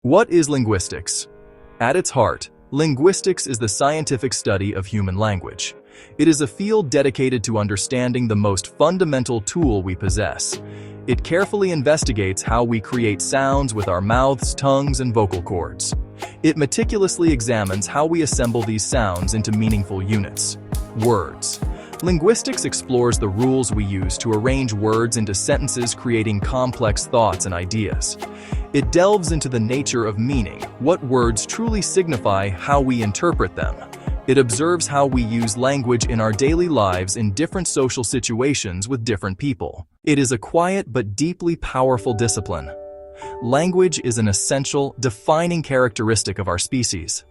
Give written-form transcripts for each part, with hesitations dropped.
What is linguistics? At its heart, linguistics is the scientific study of human language. It is a field dedicated to understanding the most fundamental tool we possess. It carefully investigates how we create sounds with our mouths, tongues, and vocal cords. It meticulously examines how we assemble these sounds into meaningful units. Words. Linguistics explores the rules we use to arrange words into sentences, creating complex thoughts and ideas. It delves into the nature of meaning, what words truly signify, how we interpret them. It observes how we use language in our daily lives in different social situations with different people. It is a quiet but deeply powerful discipline. Language is an essential, defining characteristic of our species.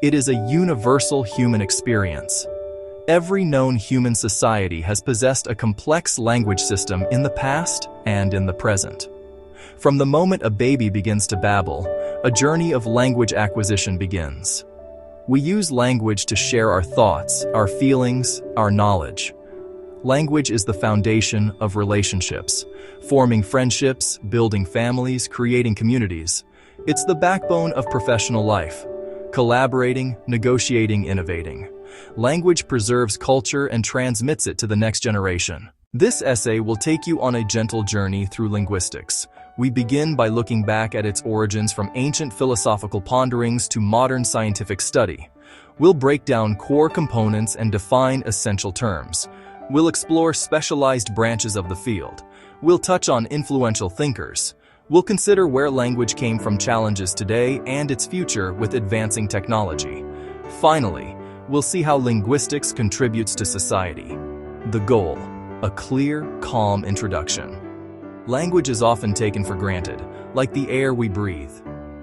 It is a universal human experience. Every known human society has possessed a complex language system in the past and in the present. From the moment a baby begins to babble, a journey of language acquisition begins. We use language to share our thoughts, our feelings, our knowledge. Language is the foundation of relationships, forming friendships, building families, creating communities. It's the backbone of professional life, collaborating, negotiating, innovating. Language preserves culture and transmits it to the next generation. This essay will take you on a gentle journey through linguistics. We begin by looking back at its origins from ancient philosophical ponderings to modern scientific study. We'll break down core components and define essential terms. We'll explore specialized branches of the field. We'll touch on influential thinkers. We'll consider where language came from, challenges today, and its future with advancing technology. Finally, we'll see how linguistics contributes to society. The goal: a clear, calm introduction. Language is often taken for granted, like the air we breathe.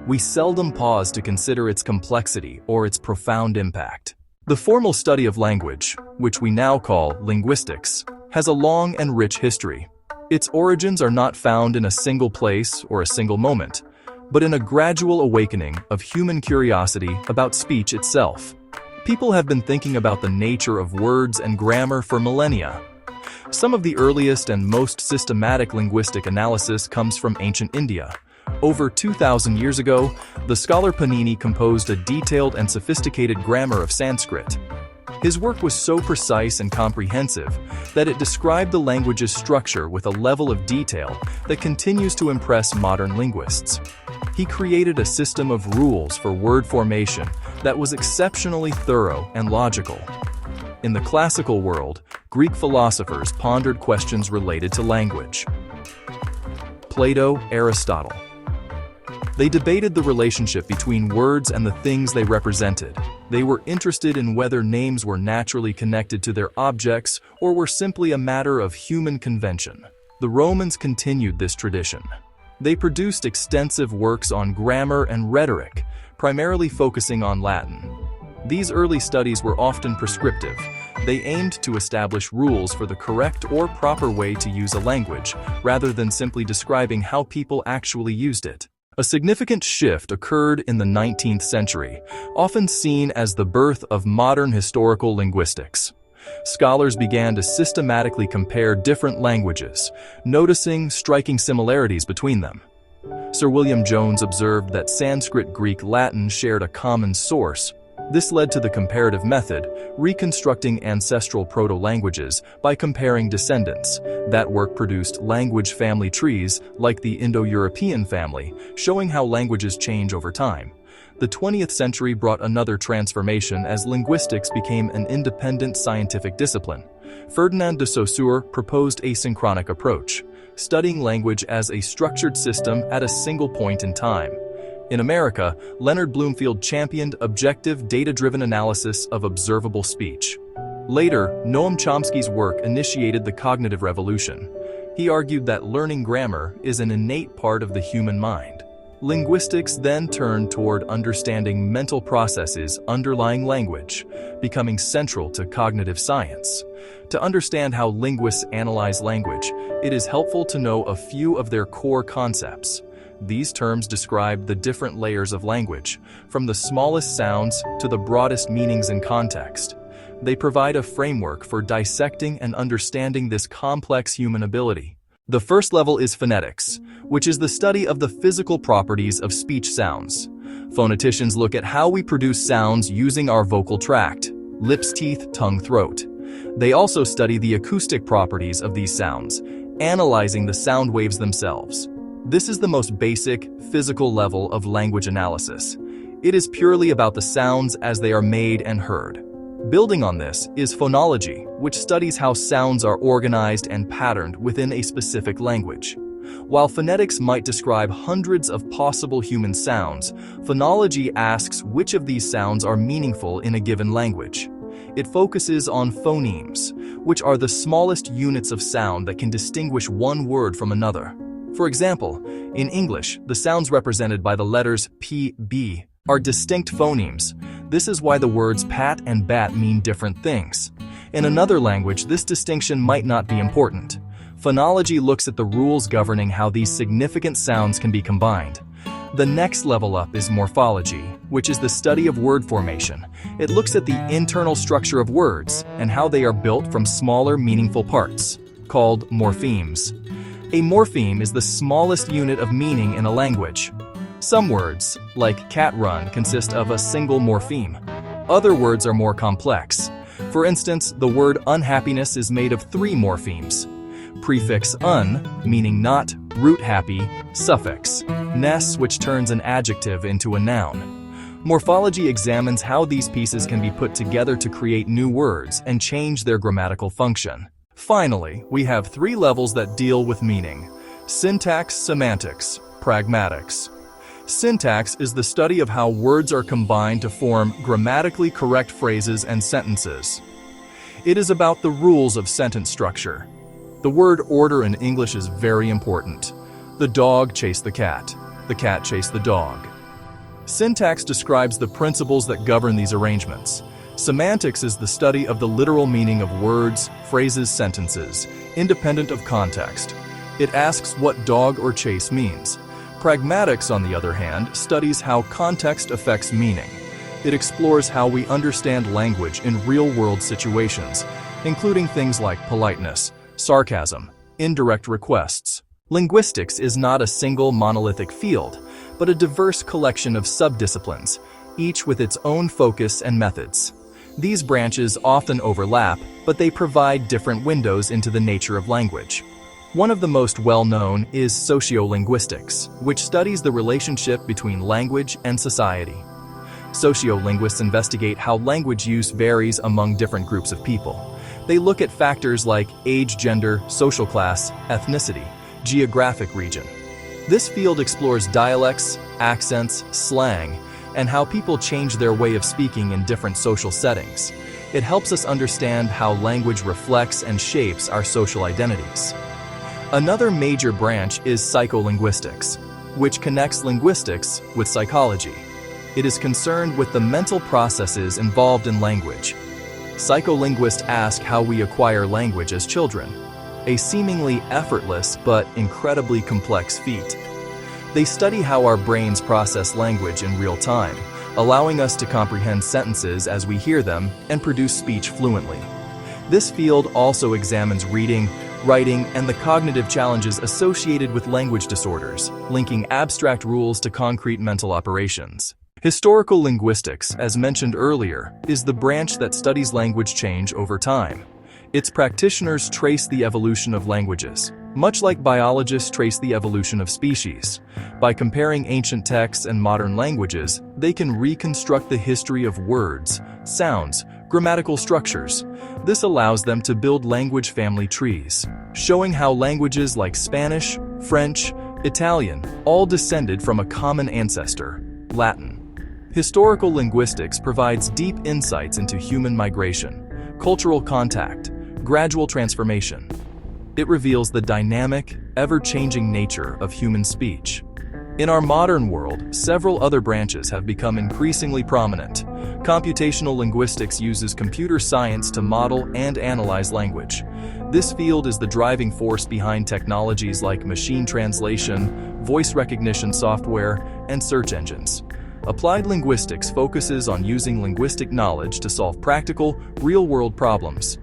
We seldom pause to consider its complexity or its profound impact. The formal study of language, which we now call linguistics, has a long and rich history. Its origins are not found in a single place or a single moment, but in a gradual awakening of human curiosity about speech itself. People have been thinking about the nature of words and grammar for millennia. Some of the earliest and most systematic linguistic analysis comes from ancient India. Over 2,000 years ago, the scholar Panini composed a detailed and sophisticated grammar of Sanskrit. His work was so precise and comprehensive that it described the language's structure with a level of detail that continues to impress modern linguists. He created a system of rules for word formation that was exceptionally thorough and logical. In the classical world, Greek philosophers pondered questions related to language. Plato, Aristotle. They debated the relationship between words and the things they represented. They were interested in whether names were naturally connected to their objects or were simply a matter of human convention. The Romans continued this tradition. They produced extensive works on grammar and rhetoric, primarily focusing on Latin. These early studies were often prescriptive. They aimed to establish rules for the correct or proper way to use a language, rather than simply describing how people actually used it. A significant shift occurred in the 19th century, often seen as the birth of modern historical linguistics. Scholars began to systematically compare different languages, noticing striking similarities between them. Sir William Jones observed that Sanskrit, Greek, Latin shared a common source. This led to the comparative method, reconstructing ancestral proto-languages by comparing descendants. That work produced language family trees, like the Indo-European family, showing how languages change over time. The 20th century brought another transformation as linguistics became an independent scientific discipline. Ferdinand de Saussure proposed a synchronic approach, studying language as a structured system at a single point in time. In America, Leonard Bloomfield championed objective, data-driven analysis of observable speech. Later, Noam Chomsky's work initiated the cognitive revolution. He argued that learning grammar is an innate part of the human mind. Linguistics then turned toward understanding mental processes underlying language, becoming central to cognitive science. To understand how linguists analyze language, it is helpful to know a few of their core concepts. These terms describe the different layers of language, from the smallest sounds to the broadest meanings and context. They provide a framework for dissecting and understanding this complex human ability. The first level is phonetics, which is the study of the physical properties of speech sounds. Phoneticians look at how we produce sounds using our vocal tract, lips, teeth, tongue, throat. They also study the acoustic properties of these sounds, analyzing the sound waves themselves. This is the most basic, physical level of language analysis. It is purely about the sounds as they are made and heard. Building on this is phonology, which studies how sounds are organized and patterned within a specific language. While phonetics might describe hundreds of possible human sounds, phonology asks which of these sounds are meaningful in a given language. It focuses on phonemes, which are the smallest units of sound that can distinguish one word from another. For example, in English, the sounds represented by the letters P, B are distinct phonemes. This is why the words pat and bat mean different things. In another language, this distinction might not be important. Phonology looks at the rules governing how these significant sounds can be combined. The next level up is morphology, which is the study of word formation. It looks at the internal structure of words and how they are built from smaller, meaningful parts, called morphemes. A morpheme is the smallest unit of meaning in a language. Some words, like cat run, consist of a single morpheme. Other words are more complex. For instance, the word unhappiness is made of 3 morphemes. Prefix un, meaning not, root happy, suffix ness, which turns an adjective into a noun. Morphology examines how these pieces can be put together to create new words and change their grammatical function. Finally, we have 3 levels that deal with meaning: syntax, semantics, pragmatics. Syntax is the study of how words are combined to form grammatically correct phrases and sentences. It is about the rules of sentence structure. The word order in English is very important. The dog chased the cat chased the dog. Syntax describes the principles that govern these arrangements. Semantics is the study of the literal meaning of words, phrases, sentences, independent of context. It asks what dog or chase means. Pragmatics, on the other hand, studies how context affects meaning. It explores how we understand language in real-world situations, including things like politeness, sarcasm, indirect requests. Linguistics is not a single monolithic field, but a diverse collection of subdisciplines, each with its own focus and methods. These branches often overlap, but they provide different windows into the nature of language. One of the most well-known is sociolinguistics, which studies the relationship between language and society. Sociolinguists investigate how language use varies among different groups of people. They look at factors like age, gender, social class, ethnicity, geographic region. This field explores dialects, accents, slang, and how people change their way of speaking in different social settings. It helps us understand how language reflects and shapes our social identities. Another major branch is psycholinguistics, which connects linguistics with psychology. It is concerned with the mental processes involved in language. Psycholinguists ask how we acquire language as children, a seemingly effortless but incredibly complex feat. They study how our brains process language in real time, allowing us to comprehend sentences as we hear them and produce speech fluently. This field also examines reading, writing, and the cognitive challenges associated with language disorders, linking abstract rules to concrete mental operations. Historical linguistics, as mentioned earlier, is the branch that studies language change over time. Its practitioners trace the evolution of languages, much like biologists trace the evolution of species. By comparing ancient texts and modern languages, they can reconstruct the history of words, sounds, grammatical structures. This allows them to build language family trees, showing how languages like Spanish, French, Italian all descended from a common ancestor, Latin. Historical linguistics provides deep insights into human migration, cultural contact, gradual transformation. It reveals the dynamic, ever-changing nature of human speech. In our modern world, several other branches have become increasingly prominent. Computational linguistics uses computer science to model and analyze language. This field is the driving force behind technologies like machine translation, voice recognition software, and search engines. Applied linguistics focuses on using linguistic knowledge to solve practical, real-world problems.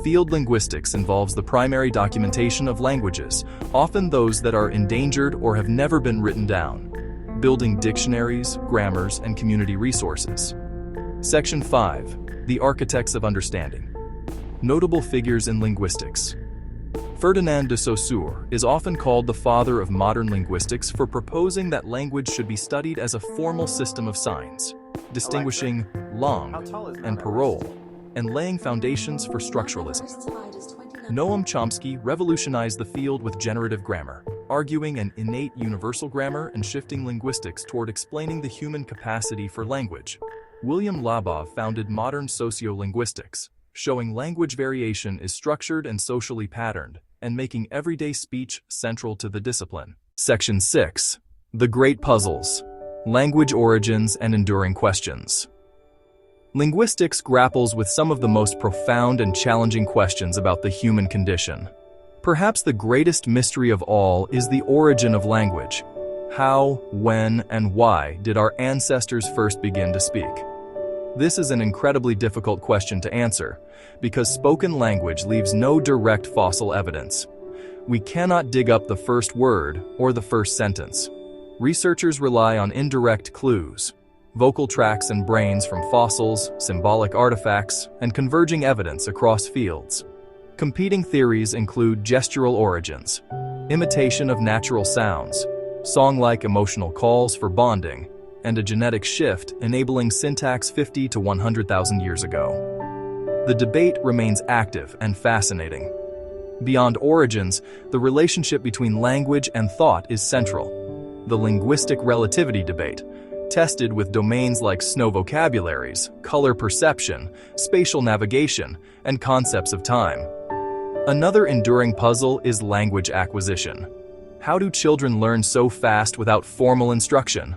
Field linguistics involves the primary documentation of languages, often those that are endangered or have never been written down, building dictionaries, grammars, and community resources. Section 5. The Architects of Understanding. Notable figures in linguistics. Ferdinand de Saussure is often called the father of modern linguistics for proposing that language should be studied as a formal system of signs, distinguishing langue and parole, and laying foundations for structuralism. Noam Chomsky revolutionized the field with generative grammar, arguing an innate universal grammar and shifting linguistics toward explaining the human capacity for language. William Labov founded modern sociolinguistics, showing language variation is structured and socially patterned, and making everyday speech central to the discipline. Section 6. The Great Puzzles. Language Origins and Enduring Questions. Linguistics grapples with some of the most profound and challenging questions about the human condition. Perhaps the greatest mystery of all is the origin of language. How, when, and why did our ancestors first begin to speak? This is an incredibly difficult question to answer, because spoken language leaves no direct fossil evidence. We cannot dig up the first word or the first sentence. Researchers rely on indirect clues, vocal tracts and brains from fossils, symbolic artifacts, and converging evidence across fields. Competing theories include gestural origins, imitation of natural sounds, song-like emotional calls for bonding, and a genetic shift enabling syntax 50 to 100,000 years ago. The debate remains active and fascinating. Beyond origins, the relationship between language and thought is central. The linguistic relativity debate, tested with domains like snow vocabularies, color perception, spatial navigation, and concepts of time. Another enduring puzzle is language acquisition. How do children learn so fast without formal instruction?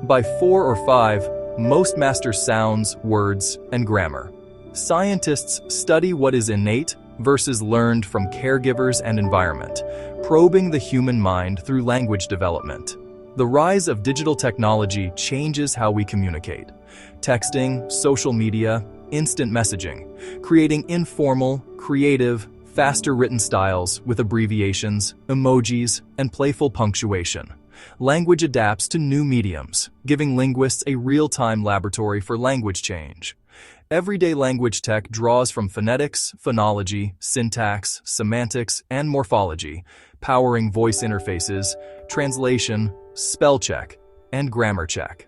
By 4 or 5, most master sounds, words, and grammar. Scientists study what is innate versus learned from caregivers and environment, probing the human mind through language development. The rise of digital technology changes how we communicate. Texting, social media, instant messaging, creating informal, creative, faster written styles with abbreviations, emojis, and playful punctuation. Language adapts to new mediums, giving linguists a real-time laboratory for language change. Everyday language tech draws from phonetics, phonology, syntax, semantics, and morphology, powering voice interfaces, translation, spell check, and grammar check.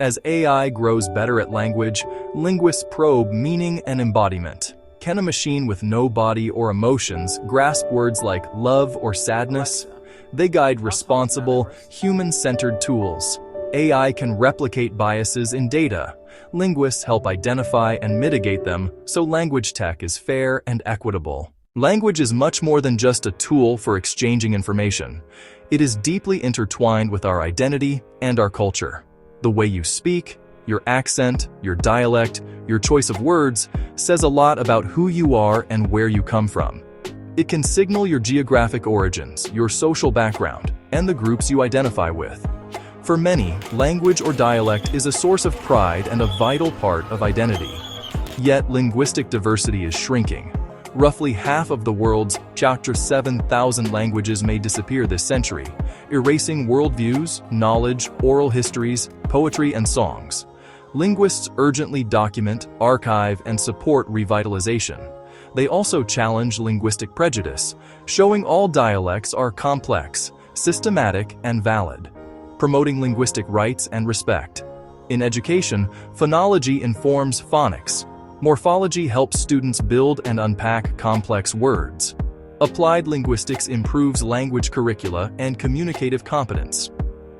As AI grows better at language, linguists probe meaning and embodiment. Can a machine with no body or emotions grasp words like love or sadness? They guide responsible, human-centered tools. AI can replicate biases in data. Linguists help identify and mitigate them, so language tech is fair and equitable. Language is much more than just a tool for exchanging information. It is deeply intertwined with our identity and our culture. The way you speak, your accent, your dialect, your choice of words says a lot about who you are and where you come from. It can signal your geographic origins, your social background, and the groups you identify with. For many, language or dialect is a source of pride and a vital part of identity. Yet, linguistic diversity is shrinking. Roughly half of the world's 7,000 languages may disappear this century, erasing worldviews, knowledge, oral histories, poetry, and songs. Linguists urgently document, archive, and support revitalization. They also challenge linguistic prejudice, showing all dialects are complex, systematic, and valid, promoting linguistic rights and respect. In education, phonology informs phonics. Morphology helps students build and unpack complex words. Applied linguistics improves language curricula and communicative competence.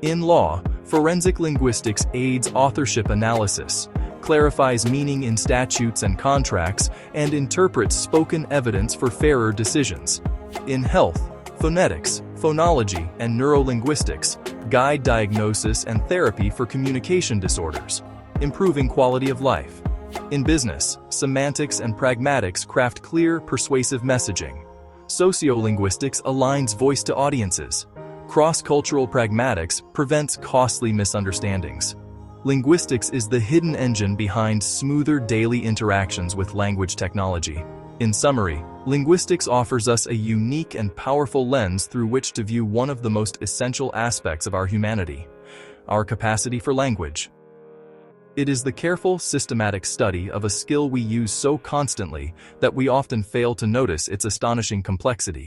In law, forensic linguistics aids authorship analysis, clarifies meaning in statutes and contracts, and interprets spoken evidence for fairer decisions. In health, phonetics, phonology, and neurolinguistics guide diagnosis and therapy for communication disorders, improving quality of life. In business, semantics and pragmatics craft clear, persuasive messaging. Sociolinguistics aligns voice to audiences. Cross-cultural pragmatics prevents costly misunderstandings. Linguistics is the hidden engine behind smoother daily interactions with language technology. In summary, linguistics offers us a unique and powerful lens through which to view one of the most essential aspects of our humanity, our capacity for language. It is the careful, systematic study of a skill we use so constantly that we often fail to notice its astonishing complexity.